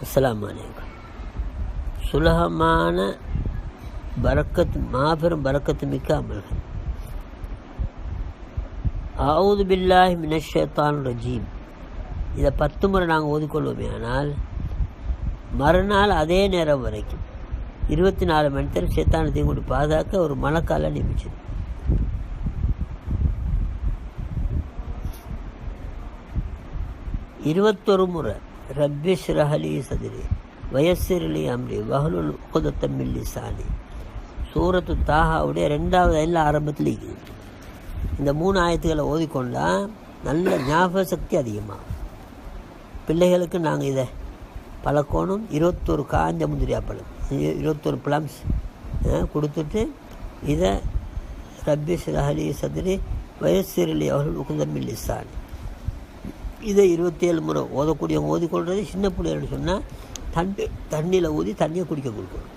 அஸ்ஸலாமு அலைக்கும். சுலகமான பரக்கத், மாபெரும் பரக்கத்து மிக்க அமல்கள். அஊது பில்லாஹி மினஷ் ஷைத்தானிர் ரஜீம். இதை 10 முறை நாங்கள் ஓதிக்கொள்வோமே. ஆனால் மறுநாள் அதே நேரம் வரைக்கும் 24 மணி நேரம் ஷைத்தானத்தையும் கூடி பாதுகாக்க ஒரு மலக்கால நியமிச்சது. இருபத்தொரு முறை ரப்பி ஷ்ரஹ் லி சத்ரி வயஸ்ஸிர் லி அம்ரி வஹ்லுல் உக்தத்தம் மின் லிசானி. சூரத்து தாஹாவுடைய 2வது எல்லாம் ஆரம்பத்தில் இருக்குது. இந்த 3 ஆயத்துக்களை ஓதிக்கொண்டா நல்ல ஞாபக சக்தி அதிகமாகும். பிள்ளைகளுக்கு நாங்கள் இதை பழக்கணும். 21 காஞ்ச முந்திரியா பழம், 21 பிளம்ஸ் கொடுத்துட்டு இதை ரப்பி ஷ்ரஹ் லி சத்ரி வயஸ்ஸிர் லி வஹ்லுல் உக்தத்தம் மின் லிசானி இதை 27 முறை ஓதக்கூடியவங்க ஓதிக்கொள்வது. சின்ன பிள்ளைகள்னு சொன்னால் தண்ணியில் ஊதி தண்ணியை குடிக்க கொடுக்கணும்.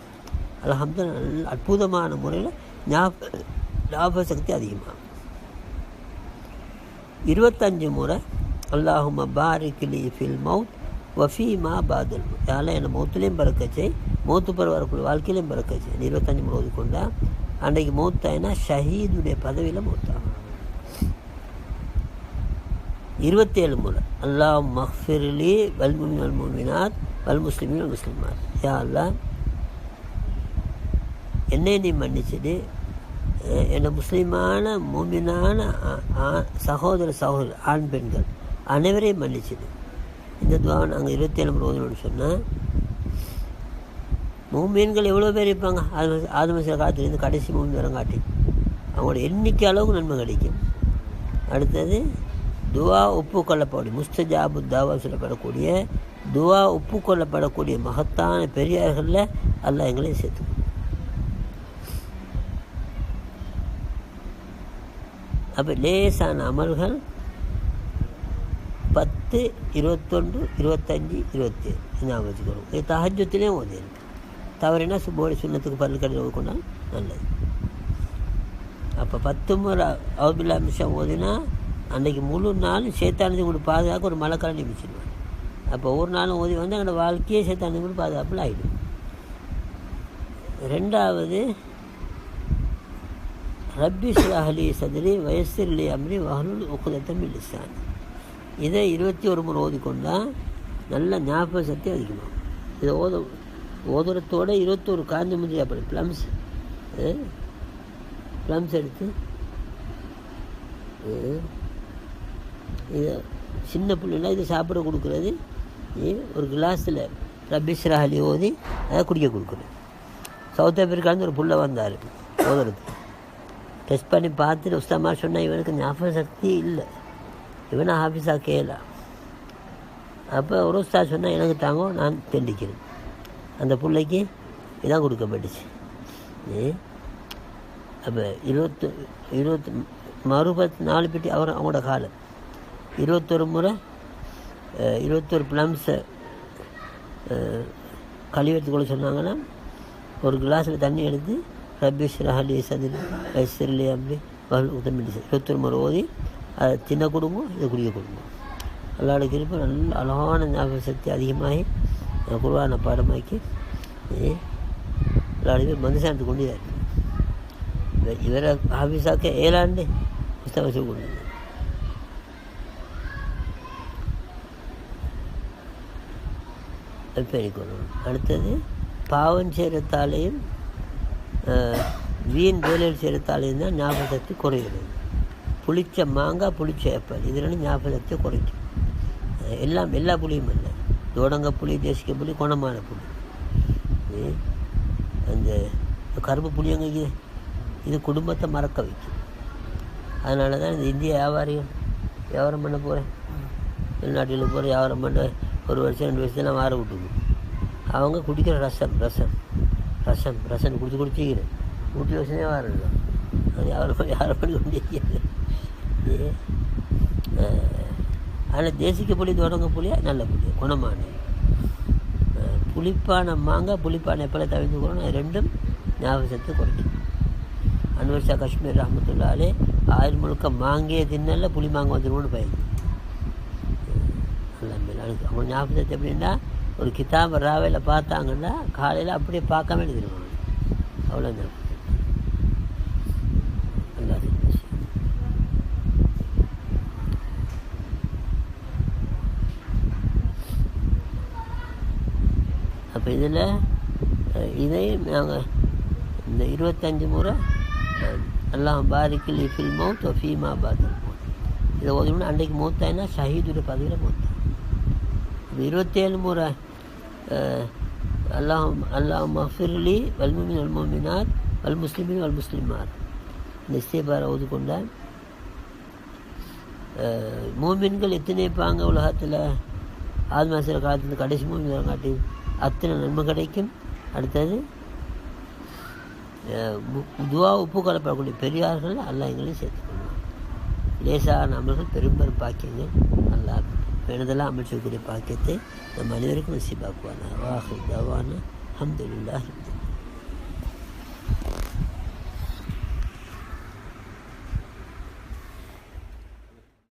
அல்ஹம்துலில்லாஹ் நல்ல அற்புதமான முறையில் ஞாபக சக்தி அதிகமாகும். 25 முறை அல்லாஹும்ம பாரிக் லி ஃபில் மௌத் வஃபீ மா பாதல் மௌத். யாரெல்லாம் என்னை மௌத்துலேயும் பறக்கச்சை, மௌத்து பிற வரக்கூடிய வாழ்க்கையிலையும் பறக்கச்சை. 25 முறை ஓதிக்கொண்டா அன்றைக்கு மௌத்தாயினா ஷஹீதுடைய பதவியில் மௌத்தாகும். 27 முறை அல்லாஹ் மஃபிர்லி வல் முஃமினீன வல் முஃமினாத் வல் முஸ்லிமீன வல் முஸ்லிமாத். யா அல்லாஹ், என்னை நீ மன்னிச்சிடு, என்னை முஸ்லீமான மூமினான சகோதர ஆண் பெண்கள் அனைவரையும் மன்னிச்சிடு. இந்த துவாவை நாங்கள் 27 முறை ஓதணும்னு சொன்னால், மூமீன்கள் எவ்வளோ பேர் இருப்பாங்க. ஆதம காலத்துலேருந்து கடைசி மூமின் வரங்காட்டி அவங்களோட எண்ணிக்கை அளவுக்கு நன்மை கிடைக்கும். அடுத்தது துவா ஒப்புக்கொள்ளப்படும் முஸ்தஜாபு தாவா சொல்லப்படக்கூடிய துவா ஒப்புக்கொள்ளப்படக்கூடிய மகத்தான பெரியார்களில் அல்லாஹ் எங்களையும் சேர்த்து. அப்போ லேசான அமல்கள் 10, 21, 25, 27 ஞாபகம் வச்சுக்கிறோம். இது தஹஜ்ஜுத்திலையும் ஓதிடும். தவறுனா சுபோடி சுண்ணத்துக்கு பல்லு கடையில் ஓதிக்கொண்டால் நல்லது. அப்போ 10 முறை அஊது பில்லாஹி மினஷ் ஷைத்தானிர் ஓதினா அன்றைக்கி முழு நாள் ஷைத்தானத்தை கூட பாதுகாக்க ஒரு மலக்கால நியமிச்சிடுவாங்க. அப்போ ஒரு நாளும் ஓதி வந்து எங்களோட வாழ்க்கையே ஷைத்தானத்தை கூட பாதுகாப்பில் ஆகிடும். 2வது ரப்பி ஷ்ரஹ் லி சத்ரி வயஸ்ஸிர் லி அம்ரி வஹ்லுல் உக்தத்தம் மின் லிசானி. இதை 21 முறை ஓதிக்கொண்டால் நல்ல ஞாபக சக்தி அதிகமாகும். இதை ஓதுறத்தோடு 21 காஞ்ச முந்திரி அப்படி ப்ளம்ஸ் எடுத்து இதை சின்ன பிள்ளைனா இதை சாப்பிட கொடுக்குறது. ஒரு கிளாஸில் ரப்பி ஷ்ரஹ் லி ஓதி அதை குடிக்க கொடுக்குறது. சவுத் ஆஃப்ரிக்காலேருந்து ஒரு புள்ள வந்தார் ஓதுறது. டெஸ்ட் பண்ணி பார்த்துட்டு உஸ்தாமா சொன்னால் இவனுக்கு ஞாபக சக்தி இல்லை, இவனை ஹாஃபிஸாக கேளா. அப்போ ஒரு உஸ்தா சொன்னால் எனக்கு தாங்கோ, நான் தெண்டிக்கிறேன். அந்த பிள்ளைக்கு இதான் கொடுக்கப்பட்டுச்சு. அப்போ 24 பெட்டி அவங்களோட காலம் 21 முறை 21 ப்ளம்ஸை கழிவெடுத்துக்கொள்ள சொன்னாங்கன்னா ஒரு கிளாஸில் தண்ணி எடுத்து ரப்பி ஷ்ரஹ் லி சத்ரி வயஸ்ஸிர் லி அம்ரி வஹ்லுல் உக்தத்தம் மின் லிசானி 21 முறை ஓதி அதை தின்ன கொடுங்க, இதை குடிக்க கொடுங்க. அல்லாஹ்வுடைய கிருபை நல்ல அழகான ஞாபக சக்தி அதிகமாகி குர்ஆனை பாடமாக்கி எல்லாருமே மனுஷானத்துக்கு கொண்டு இருக்கு. இவரை ஹாஃபிஸாக்க 7 ஆண்டு புஸ்தகம் வச்சு கொண்டு பெருக்கணும். அடுத்தது பாவம் செய்கிறத்தாலேயும் வீண் வேலையில் செய்கிறத்தாலேயும் தான் ஞாபக சக்தி குறைகிறது. புளிச்ச மாங்காய், புளிச்ச ஏப்பல், இது 2 ஞாபக சக்தியை குறைக்கும். எல்லா புளியும் இல்லை. தோடங்க புளி, தேசிக்க புளி, குணமான புளி. அந்த கருப்பு புளியங்க இது குடும்பத்தை மறக்க வைக்கும். அதனால தான் இந்த இந்திய வியாபாரம் பண்ண போகிறேன், வெளிநாட்டில் போகிற வியாபாரம் பண்ண 1 வருஷம் 2 வருஷம் மாற விட்டுக்கும். அவங்க குடிக்கிற ரசம் குடிச்சிக்கிறேன். ஊட்டி வருஷமே வரணும். அது வியாபாரம் பண்ணி கொண்டே. ஆனால் தேசிக்க புளி, தோடங்க புளியா நல்ல புளி, குணமான புளிப்பான மாங்காய், புளிப்பான எப்பளை தவிர்த்துக்கணும். அது 2ம் ஞாபக சக்தி குறைக்கும். அன்வர் ஷா காஷ்மீர் ரஹ்மத்துல்லாஹி அலைஹி ஆயுள் முழுக்க மாங்கே தின்னல புளி மாங்க வந்துடுவோன்னு பயந்து. அவங்க ஞாபகத்தை எப்படின்னா ஒரு கிதாபை ராவையில் பார்த்தாங்கன்னா காலையில் அப்படியே பார்க்காம எழுதிடுவாங்க. அவ்வளோதான். நல்லா அப்போ இதில் இதையும் நாங்கள் இந்த 25 முறை அல்லாஹ் பாரிக்கில் ஃபில் மௌத் ஃபீமா பாதில் மௌத் இதை ஓதுனா அன்றைக்கு மூத்தாயினா ஷஹீதுடைய பதவியில் மூத்தான். 27 முறை அல்லாஹ் மஃபிர்லி வல்முமின் வல்முமினாத் வல் முஸ்லிமின் வல் முஸ்லிமாத் இந்த இஸ்திக்பாரை ஓதுக்கொண்டால் மூமின்கள் எத்தனை பாங்க உலகத்தில் ஆத்மாசிர காலத்தில் கடைசி மூமின் காட்டி அத்தனை நன்மை கிடைக்கும். அடுத்தது துவா உப்பு கலப்படக்கூடிய பெரியார்கள் அல்லாஹ் எங்களையும் சேர்த்துக்கொள்வாங்க. லேசான அமல்கள் பெரும்பெரும் பாக்கியங்கள் அல்லாஹ் வேணுதெல்லாம் அமைச்சக்கூடிய பாக்கியத்தை நம் அனைவருக்கும் நசீபாக்குவானா. வாஹிர் தவானா அல்ஹம்துலில்லாஹி.